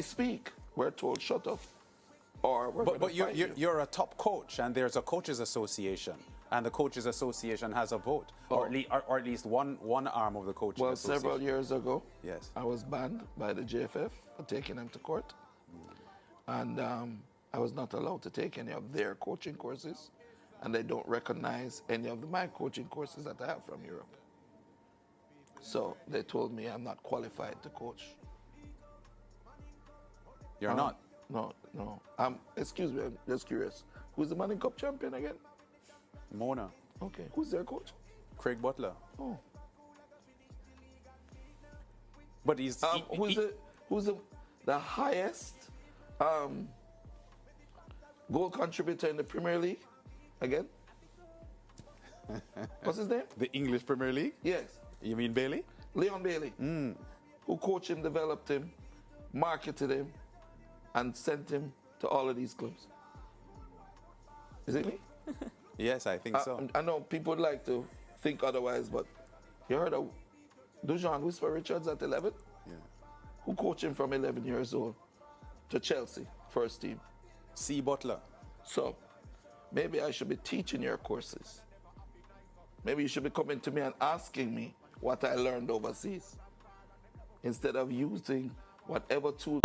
speak, we're told shut up, or we're going to But fight you. you're a top coach, and there's a coaches association, and the coaches association has a vote, or, at least one arm of the coaching Well, association. several years ago, Yes. I was banned by the JFF for taking them to court, and I was not allowed to take any of their coaching courses, and they don't recognize any of my coaching courses that I have from Europe. So they told me I'm not qualified to coach. You're not. No. Excuse me, I'm just curious. Who's the Manning Cup champion again? Mona, Okay, who's their coach? Craig Butler. Oh, But he's who's the highest goal contributor in the Premier League? Again? What's his name? the English Premier League. Yes, You mean Bailey? Leon Bailey. Who coached him, developed him, marketed him, and sent him to all of these clubs. Is it me? Yes, I think so. I know people would like to think otherwise, but you heard of Dujon Whisper Richards at 11? Yeah. Who coached him from 11 years old to Chelsea, first team? C. Butler. So maybe I should be teaching your courses. Maybe you should be coming to me and asking me what I learned overseas, instead of using whatever tools